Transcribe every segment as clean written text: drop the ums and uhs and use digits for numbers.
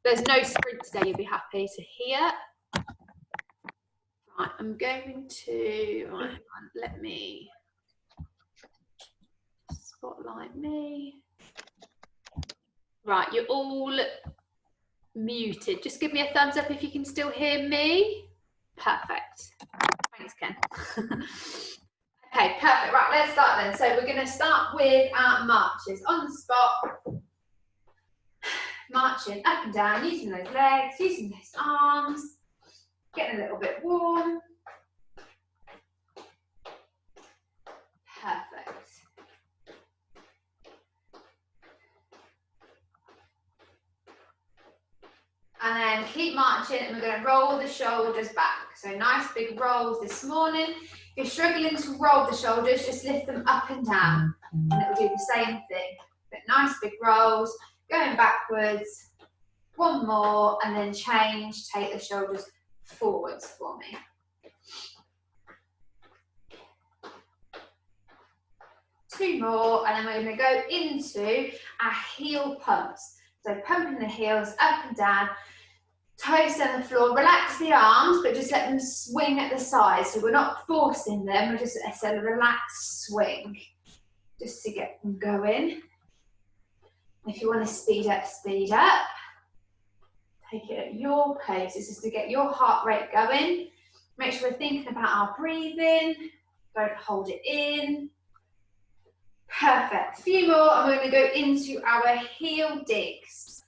There's no sprint today, you'll be happy to hear. Right, I'm going to, right, let me spotlight me. Right, you're all muted. Just give me a thumbs up if you can still hear me. Perfect. Thanks, Ken. Okay, perfect. Right, let's start then. So we're going to start with our marches. On the spot, marching up and down, using those legs, using those arms, getting a little bit warm. Perfect. And then keep marching, and we're going to roll the shoulders back. So nice big rolls this morning. If you're struggling to roll the shoulders, just lift them up and down, and it will do the same thing. But nice big rolls, going backwards. One more, and then change, take the shoulders forwards for me. Two more, and then we're going to go into our heel pumps. So pumping the heels up and down, toes on the floor, relax the arms, but just let them swing at the sides. So we're not forcing them, we're just a relaxed swing, just to get them going. If you want to speed up, speed up. Take it at your pace. This is to get your heart rate going. Make sure we're thinking about our breathing. Don't hold it in. Perfect. A few more, and we're going to go into our heel digs.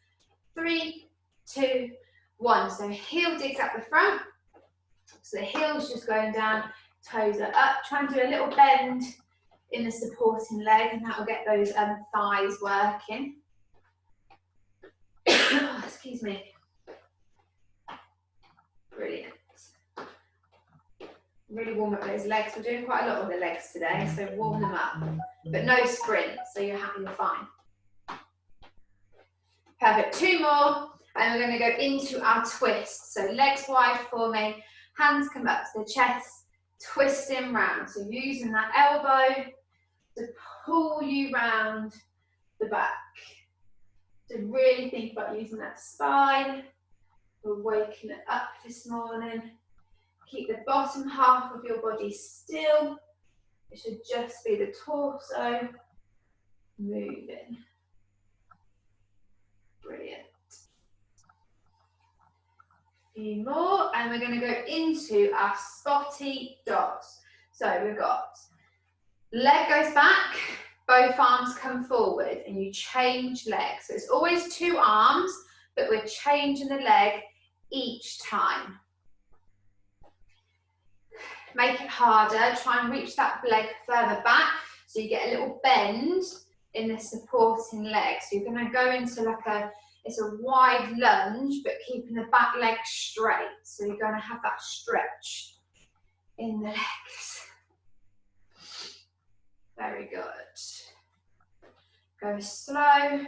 3, 2, 1. So heel digs at the front. So the heel's just going down, toes are up. Try and do a little bend in the supporting leg, and that will get those thighs working. Oh, excuse me. Brilliant. Really warm up those legs. We're doing quite a lot with the legs today, so warm them up. But no sprint, so you're happy, you're fine. Perfect. Two more, and we're going to go into our twist. So legs wide for me, hands come up to the chest, twisting round. So using that elbow to pull you round the back. So really think about using that spine. We're waking it up this morning. Keep the bottom half of your body still. It should just be the torso moving. Brilliant. A few more, and we're going to go into our spotty dogs. So we've got leg goes back, both arms come forward, and you change legs. So it's always two arms, but we're changing the leg each time. Make it harder, try and reach that leg further back so you get a little bend in the supporting leg. So you're going to go into like it's a wide lunge, but keeping the back leg straight. So you're going to have that stretch in the legs. Very good. Go slow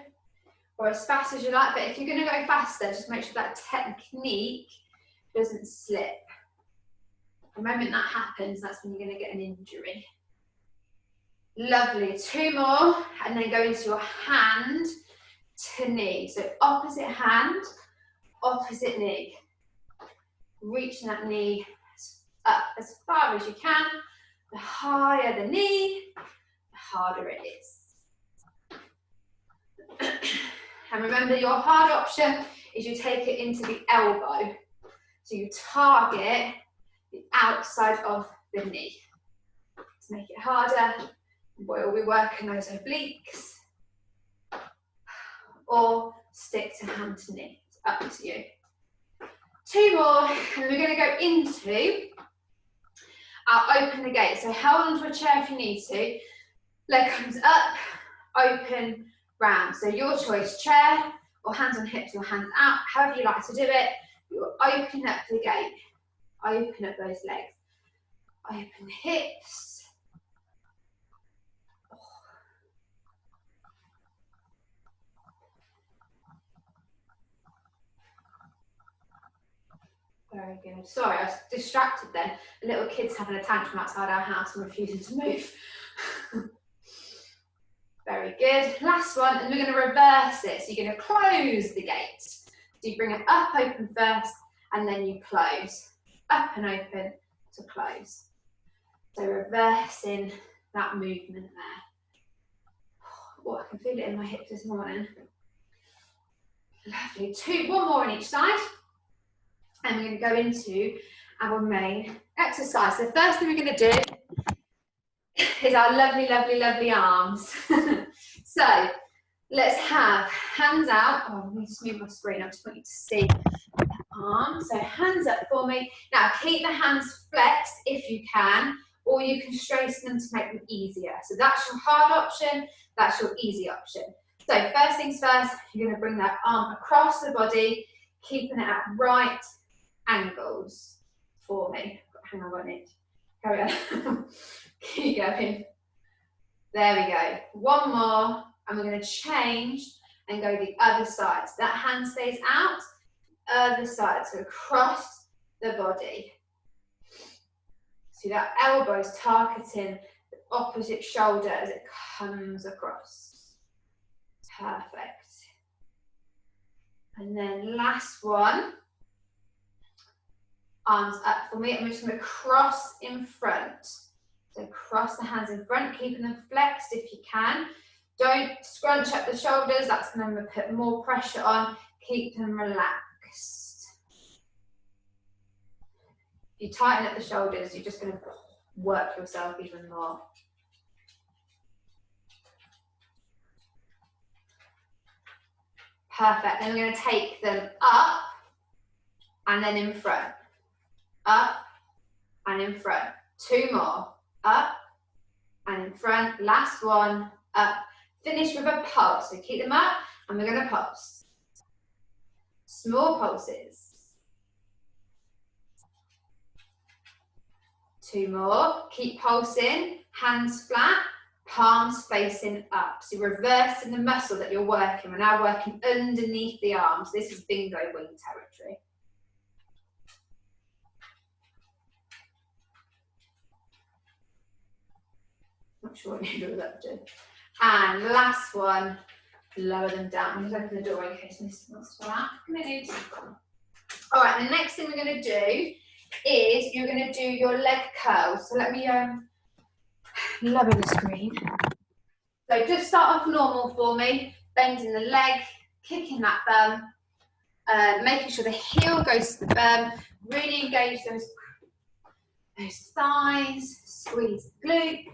or as fast as you like, but if you're going to go faster, just make sure that technique doesn't slip. The moment that happens, that's when you're going to get an injury. Lovely. Two more, and then go into your hand to knee. So opposite hand, opposite knee. Reaching that knee up as far as you can. The higher the knee, the harder it is. And remember, your hard option is you take it into the elbow. So you target the outside of the knee. To make it harder, we'll be working those obliques, or stick to hand to knee. It's up to you. Two more, and we're going to go into our open the gate. So hold onto a chair if you need to. Leg comes up, open, round. So your choice, chair or hands on hips or hands out, however you like to do it. You're opening up the gate. Open up those legs. Open the hips. Very good. Sorry, I was distracted then. The little kid's having a tantrum outside our house and refusing to move. Very good. Last one, and we're going to reverse it. So you're going to close the gate. So So you bring it up, open first, and then you close. Up and open to close. So reversing that movement there. Oh, I can feel it in my hips this morning. Lovely. One more on each side. And we're going to go into our main exercise. The first thing we're going to do is our lovely, lovely, lovely arms. So let's have hands out. Oh, let me just move my screen. I just want you to see the arms. So hands up for me. Now keep the hands flexed if you can, or you can straighten them to make them easier. So that's your hard option. That's your easy option. So first things first, you're going to bring that arm across the body, keeping it at right angles for me. Hang on, I've got an itch. Carry on. Keep going. There we go. One more, and we're going to change and go the other side. So that hand stays out, other side, so across the body. See that elbow's targeting the opposite shoulder as it comes across. Perfect. And then last one. Arms up for me. I'm just going to cross in front. So cross the hands in front, keeping them flexed if you can. Don't scrunch up the shoulders. That's going to put more pressure on. Keep them relaxed. If you tighten up the shoulders, you're just going to work yourself even more. Perfect. Then we're going to take them up and then in front. Up and in front. Two more. Up and in front. Last one. Up. Finish with a pulse. So keep them up and we're going to pulse. Small pulses. Two more. Keep pulsing. Hands flat. Palms facing up. So you're reversing the muscle that you're working. We're now working underneath the arms. This is bingo wing territory. Not sure what you do up to. And last one, lower them down. I'm just open the door in case Mr. wants to out. Come in. All right, the next thing we're going to do is you're going to do your leg curls. So let me lower the screen. So just start off normal for me, bending the leg, kicking that bum, making sure the heel goes to the bum, really engage those thighs, squeeze the glute,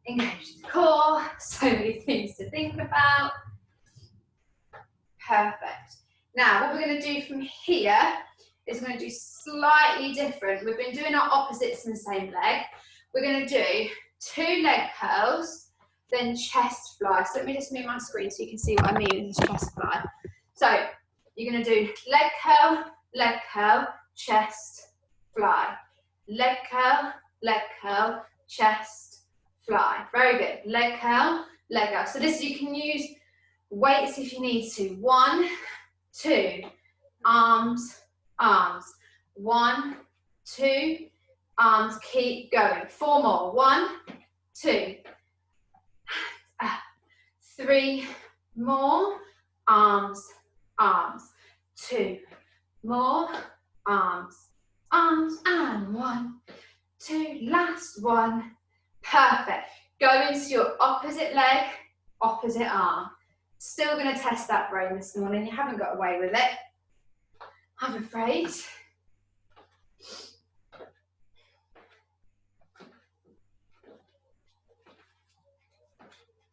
engage the core, so many things to think about. Perfect. Now what we're going to do from here is we're going to do slightly different. We've been doing our opposites in the same leg. We're going to do 2 leg curls, then chest fly. So let me just move my screen so you can see what I mean with this chest fly. So you're going to do leg curl, chest fly. Leg curl, chest fly. Very good. Leg curl. So this, you can use weights if you need to. 1, 2, arms. 1, 2, arms. Keep going. 4 more. 1, 2, 3 more, arms. 2 more, arms, and 1, 2, last one. Perfect. Go into your opposite leg, opposite arm. Still going to test that brain this morning. You haven't got away with it, I'm afraid.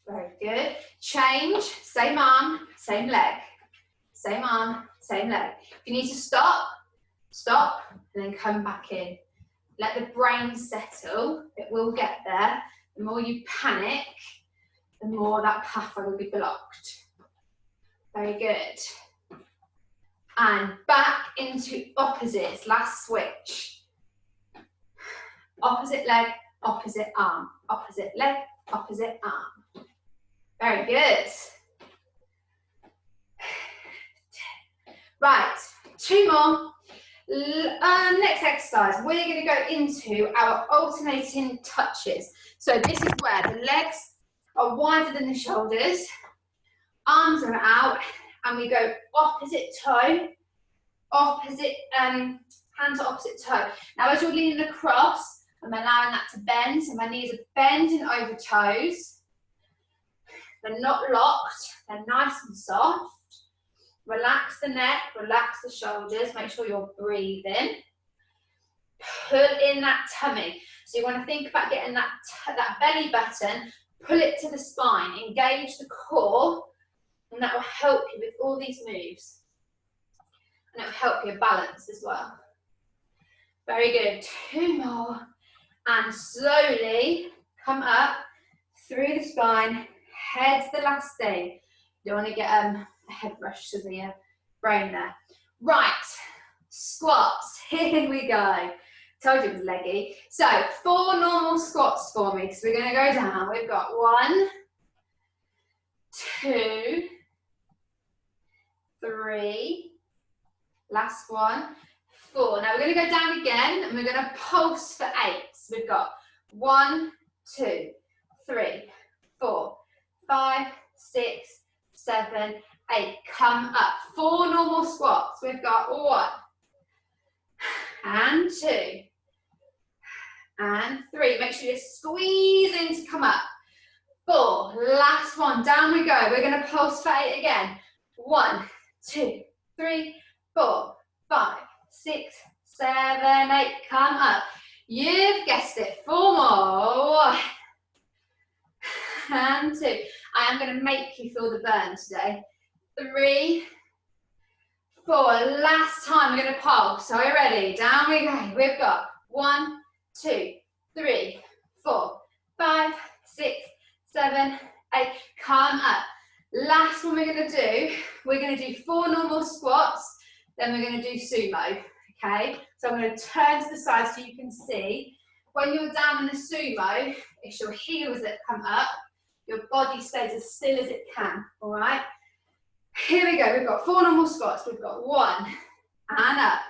Very good. Change, same arm, same leg. Same arm, same leg. If you need to stop, and then come back in. Let the brain settle. It will get there. The more you panic, the more that pathway will be blocked. Very good. And back into opposites. Last switch. Opposite leg, opposite arm. Opposite leg, opposite arm. Very good. Right, 2 more. Next exercise, we're going to go into our alternating touches. So this is where the legs are wider than the shoulders, arms are out, and we go opposite toe opposite, hand to opposite toe. Now as you're leaning across, I'm allowing that to bend, so my knees are bending over toes. They're not locked, they're nice and soft. Relax the neck, relax the shoulders, make sure you're breathing. Pull in that tummy. So you want to think about getting that belly button, pull it to the spine, engage the core, and that will help you with all these moves. And it will help your balance as well. Very good. 2 more. And slowly come up through the spine, head's the last thing. You don't want to get a head rush to the brain there. Right, squats, here we go. Told you it was leggy. So 4 normal squats for me. So we're going to go down. We've got 1, 2, 3, last one, 4. Now we're going to go down again and we're going to pulse for 8. So we've got 1, 2, 3, 4, 5, 6, 7, 8. Come up. 4 normal squats. We've got 1 and 2 and 3. Make sure you squeeze in to come up. 4. Last one. Down we go. We're going to pulse for 8 again. 1, 2, 3, 4, 5, 6, 7, 8. Come up. You've guessed it. 4 more. 1 and 2. I am going to make you feel the burn today. 3, 4. Last time we're going to pulse. So we're ready. Down we go. We've got 1, 2, 3, 4, 5, 6, 7, 8. Come up. Last one we're going to do, we're going to do 4 normal squats, then we're going to do sumo, okay? So I'm going to turn to the side so you can see. When you're down in the sumo, it's your heels that come up, your body stays as still as it can, all right? Here we go, we've got 4 normal squats. We've got 1, and up,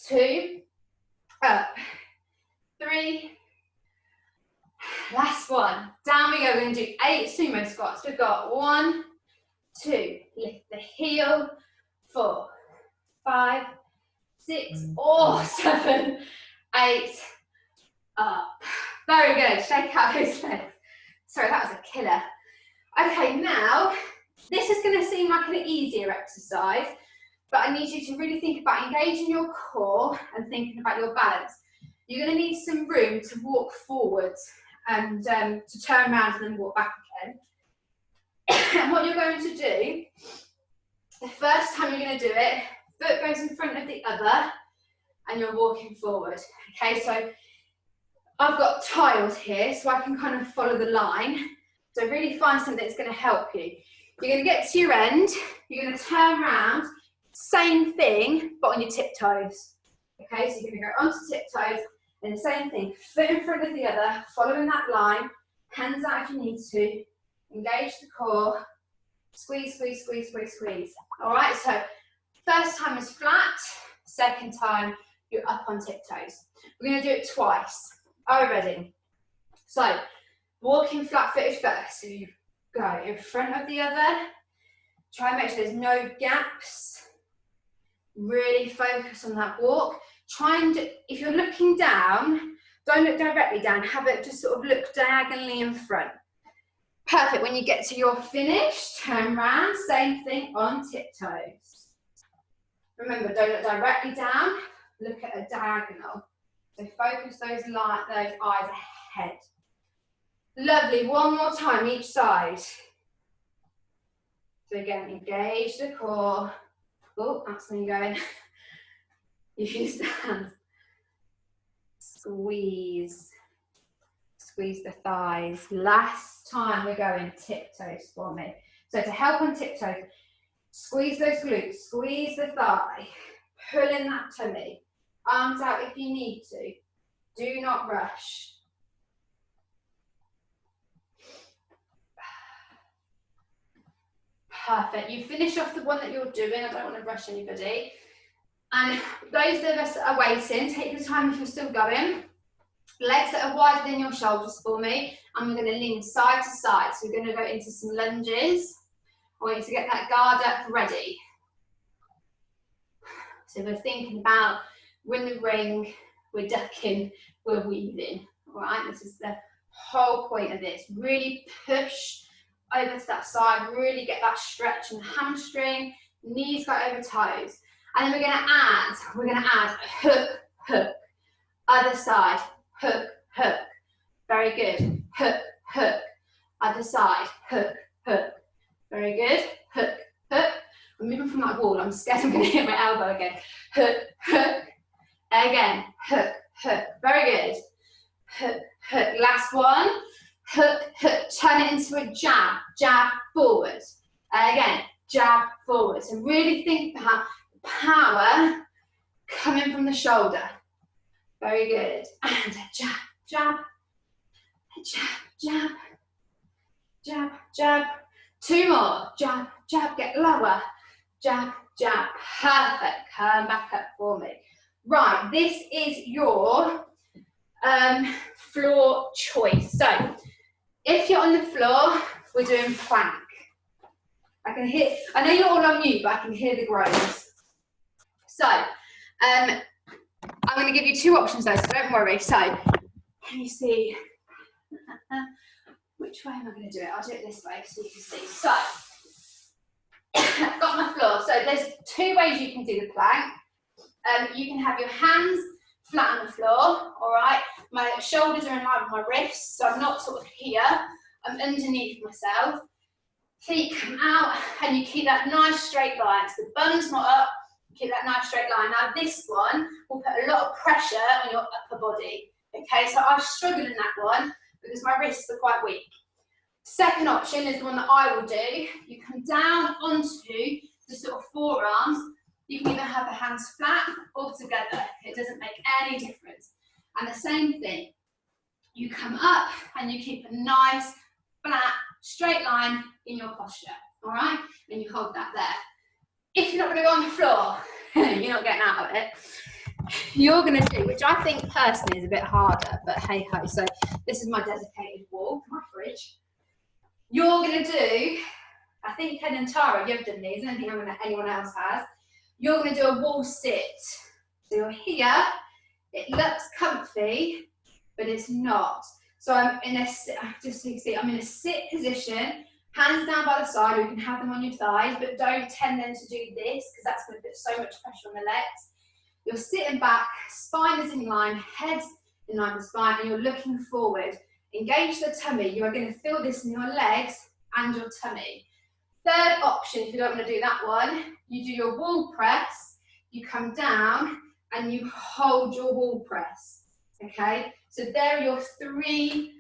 2, up, 3, last one, down we go. We're going to do 8 sumo squats. We've got 1, 2, lift the heel, 4, 5, 6, or 7, 8, up. Very good, shake out those legs. Sorry, that was a killer. Okay, now, this is going to seem like an easier exercise, but I need you to really think about engaging your core and thinking about your balance. You're going to need some room to walk forwards and to turn around and then walk back again. And what you're going to do, the first time you're going to do it, foot goes in front of the other and you're walking forward. Okay, so I've got tiles here so I can kind of follow the line. So really find something that's going to help you. You're going to get to your end, you're going to turn around, same thing, but on your tiptoes. Okay, so you're going to go onto tiptoes, and the same thing, foot in front of the other, following that line, hands out if you need to, engage the core, squeeze, squeeze, squeeze, squeeze, squeeze. All right, so first time is flat, second time you're up on tiptoes. We're going to do it twice. Are we ready? So, walking flat-footed first. So you go in front of the other, try and make sure there's no gaps. Really focus on that walk. Try and, if you're looking down, don't look directly down, have it just sort of look diagonally in front. Perfect, when you get to your finish, turn around, same thing on tiptoes. Remember, don't look directly down, look at a diagonal. So focus those eyes ahead. Lovely, one more time each side. So again, engage the core. Oh, that's me going. Use the hands. Squeeze. Squeeze the thighs. Last time we're going tiptoes for me. So to help on tiptoes, squeeze those glutes, squeeze the thigh, pull in that tummy. Arms out if you need to. Do not rush. Perfect. You finish off the one that you're doing. I don't want to rush anybody. And those of us that are waiting, take your time if you're still going. Legs that are wider than your shoulders for me. And we're going to lean side to side. So we're going to go into some lunges. I want you to get that guard up ready. So we're thinking about, we're in the ring, we're ducking, we're weaving, all right? This is the whole point of this. Really push over to that side, really get that stretch in the hamstring, knees go over toes. And then we're gonna add hook, hook, other side, hook, hook. Very good, hook, hook, other side, hook, hook. Very good, hook, hook. I'm moving from that wall, I'm scared I'm gonna hit my elbow again. Hook, hook, again, hook, hook. Very good, hook, hook. Last one, hook, hook. Turn it into a jab, jab, forward. Again, jab, forward. So really think about power coming from the shoulder. Very good. And jab, jab, jab, jab, jab, jab. Two more. Jab, jab, get lower. Jab, jab. Perfect. Come back up for me. Right, this is your floor choice. So, if you're on the floor, we're doing plank. I can hear, I know you're all on mute, but I can hear the groans. So, I'm going to give you two options though, so don't worry. So, let me see. Which way am I going to do it? I'll do it this way so you can see. So, I've got my floor. So, there's two ways you can do the plank. You can have your hands flat on the floor, all right? My shoulders are in line with my wrists, so I'm not sort of here. I'm underneath myself. Feet come out, and you keep that nice straight line. So the bun's not up, keep that nice straight line. Now this one will put a lot of pressure on your upper body. Okay, so I struggle in that one because my wrists are quite weak. Second option is the one that I will do. You come down onto the sort of forearms. You can either have the hands flat or together. It doesn't make any difference. And the same thing. You come up and you keep a nice, flat, straight line in your posture. All right? And you hold that there. If you're not going to go on the floor, you're not getting out of it. You're going to do, which I think personally is a bit harder, but hey ho. So this is my dedicated wall, my fridge. You're going to do, I think Ken and Tara, you've done these, I don't think anyone else has. You're going to do a wall sit. So you're here, it looks comfy, but it's not. So I'm in a, just so you can see, I'm in a sit position, hands down by the side, or you can have them on your thighs, but don't tend them to do this, because that's going to put so much pressure on the legs. You're sitting back, spine is in line, head in line with spine, and you're looking forward. Engage the tummy. You are going to feel this in your legs and your tummy. Third option, if you don't want to do that one, you do your wall press, you come down and you hold your wall press, okay? So there are your three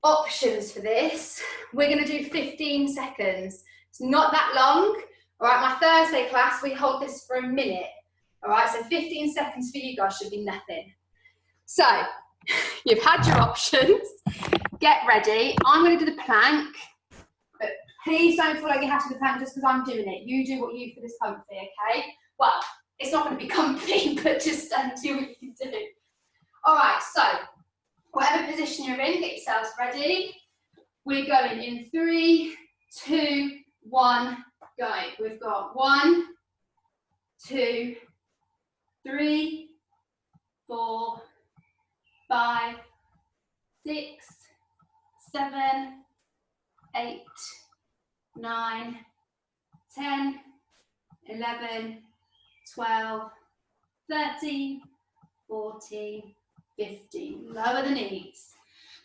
options for this. We're going to do 15 seconds. It's not that long, all right? My Thursday class, we hold this for a minute, all right? So 15 seconds for you guys should be nothing. So, you've had your options. Get ready. I'm going to do the plank. But please don't feel like you have to do the plank just because I'm doing it. You do what you feel is comfy, okay? Well, it's not going to be comfy, but just do what you can do. All right, so whatever position you're in, get yourselves ready. We're going in 3, 2, 1, go. We've got 1, 2, 3, 4, 5, 6, 7, 8, 9, 10, 11, 12, 13, 14, 15. Lower the knees.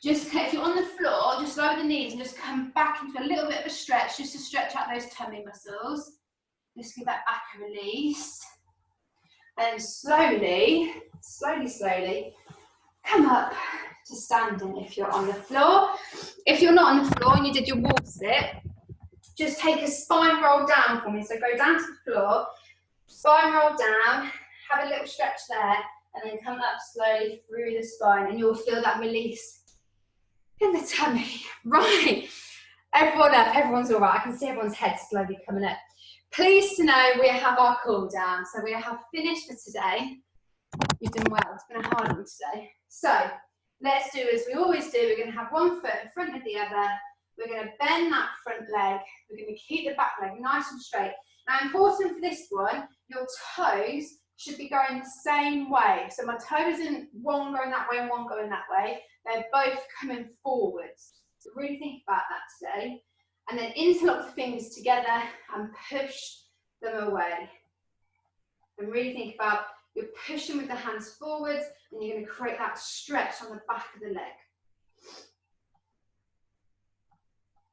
Just if you're on the floor, just lower the knees and just come back into a little bit of a stretch, just to stretch out those tummy muscles. Just give that back a release. And slowly, come up to standing if you're on the floor. If you're not on the floor and you did your wall sit, just take a spine roll down for me. So go down to the floor, spine roll down, have a little stretch there, and then come up slowly through the spine, and you'll feel that release in the tummy. Right, everyone up, everyone's all right. I can see everyone's head slowly coming up. Pleased to know we have our cool down. So we have finished for today. You've done well, it's been a hard one today. So let's do as we always do. We're going to have one foot in front of the other. We're going to bend that front leg. We're going to keep the back leg nice and straight. Now, important for this one, your toes should be going the same way. So my toe isn't one going that way and one going that way. They're both coming forwards. So really think about that today. And then interlock the fingers together and push them away. And really think about, you're pushing with the hands forwards and you're going to create that stretch on the back of the leg.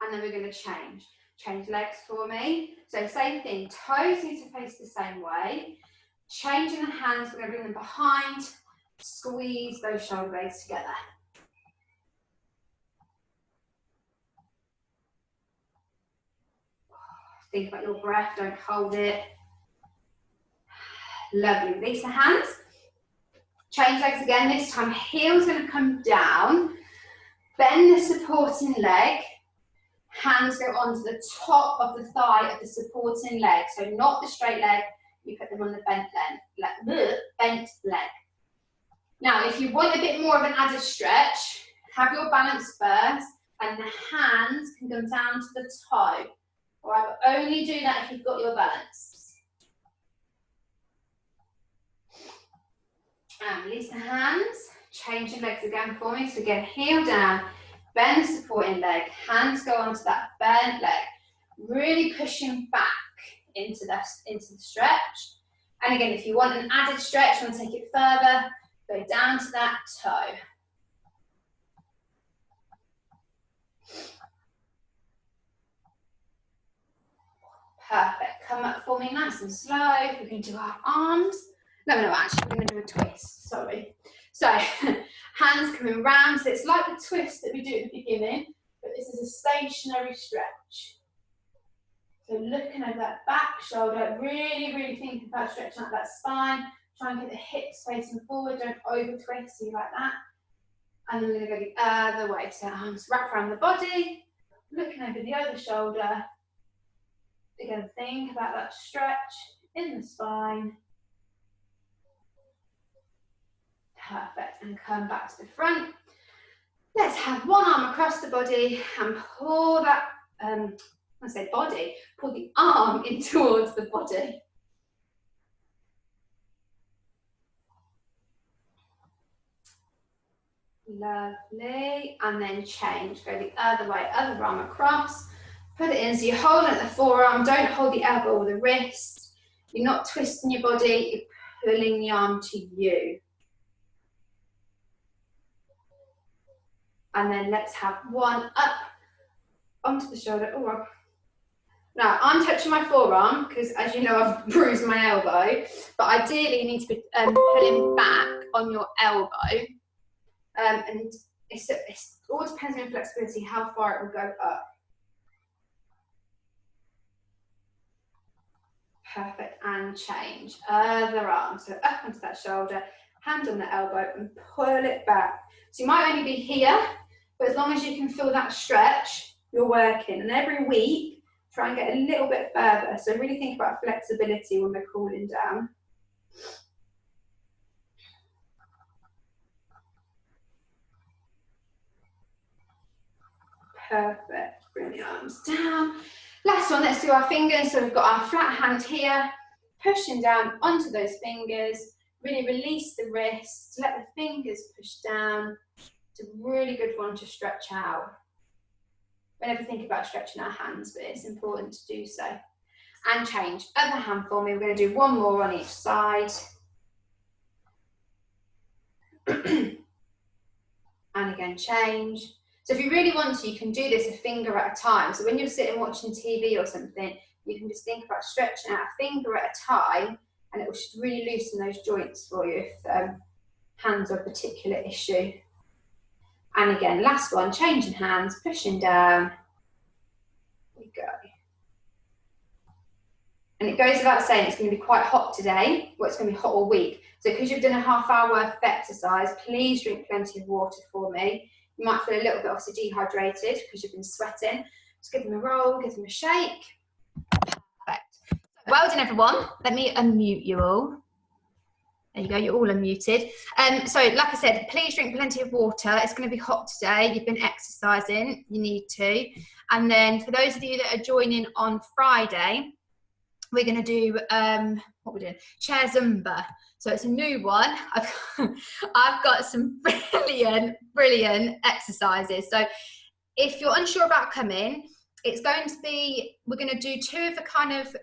And then we're going to change. Change legs for me. So same thing, toes need to face the same way. Changing the hands, we're going to bring them behind, squeeze those shoulder blades together. Think about your breath, don't hold it. Lovely, release the hands. Change legs again, this time heel's going to come down. Bend the supporting leg. Hands go onto the top of the thigh of the supporting leg. So not the straight leg, you put them on the bent leg. Now, if you want a bit more of an added stretch, have your balance first, and the hands can come down to the toe. All right, but only do that if you've got your balance. And release the hands. Change your legs again for me. So again, heel down, bend the supporting leg, hands go onto that bent leg, really pushing back into the stretch. And again, if you want an added stretch, you want to take it further, go down to that toe. Perfect. Come up for me nice and slow. We're going to do our arms. No, actually, we're going to do a twist. Sorry. So, hands coming round. So it's like the twist that we do at the beginning, but this is a stationary stretch. So looking over that back shoulder, really, really think about stretching out that spine. Try and get the hips facing forward. Don't over twist, so you like that. And then we're going to go the other way. So arms wrap around the body, looking over the other shoulder. Again, think about that stretch in the spine. Perfect, and come back to the front. Let's have one arm across the body and pull that, pull the arm in towards the body. Lovely, and then change, go the other way, other arm across, put it in, so you're holding at the forearm, don't hold the elbow or the wrist, you're not twisting your body, you're pulling the arm to you. And then let's have one up onto the shoulder. Oh, now I'm touching my forearm because, as you know, I've bruised my elbow. But ideally, you need to be pulling back on your elbow. And it all depends on your flexibility, how far it will go up. Perfect, and change. Other arm, so up onto that shoulder, hand on the elbow, and pull it back. So you might only be here, but as long as you can feel that stretch, you're working. And every week, try and get a little bit further. So really think about flexibility when we're cooling down. Perfect, bring the arms down. Last one, let's do our fingers. So we've got our flat hand here, pushing down onto those fingers. Really release the wrists, let the fingers push down. It's a really good one to stretch out. We never think about stretching our hands, but it's important to do so. And change. Other hand for me. We're going to do one more on each side. And again, change. So if you really want to, you can do this a finger at a time. So when you're sitting watching TV or something, you can just think about stretching out a finger at a time, and it will really loosen those joints for you if hands are a particular issue. And again, last one, changing hands, pushing down. There we go. And it goes without saying it's going to be quite hot today, or it's going to be hot all week. So because you've done a half-hour worth of exercise, please drink plenty of water for me. You might feel a little bit obviously dehydrated because you've been sweating. Just give them a roll, give them a shake. Perfect. So well done, everyone. Let me unmute you all. There you go, you're all unmuted. So like I said, please drink plenty of water. It's going to be hot today. You've been exercising, you need to. And then for those of you that are joining on Friday, we're going to do, what we're doing, chair Zumba. So it's a new one. I've got some brilliant exercises. So if you're unsure about coming, it's going to be, we're going to do 2 of the kind of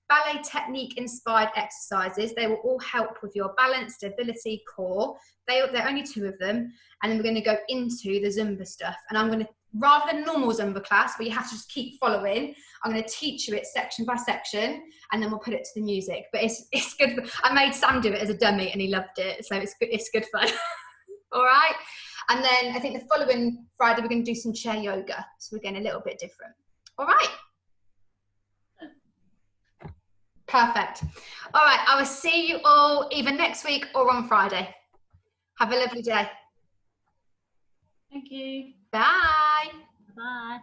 ballet technique inspired exercises. They will all help with your balance, stability, core. They're only 2 of them. And then we're going to go into the Zumba stuff. And I'm going to, rather than normal Zumba class where you have to just keep following, I'm going to teach you it section by section, and then we'll put it to the music. But it's good. I made Sam do it as a dummy and he loved it. So it's good fun. All right. And then I think the following Friday, we're going to do some chair yoga. So we're getting a little bit different. All right. Perfect. All right. I will see you all either next week or on Friday. Have a lovely day. Thank you. Bye. Bye.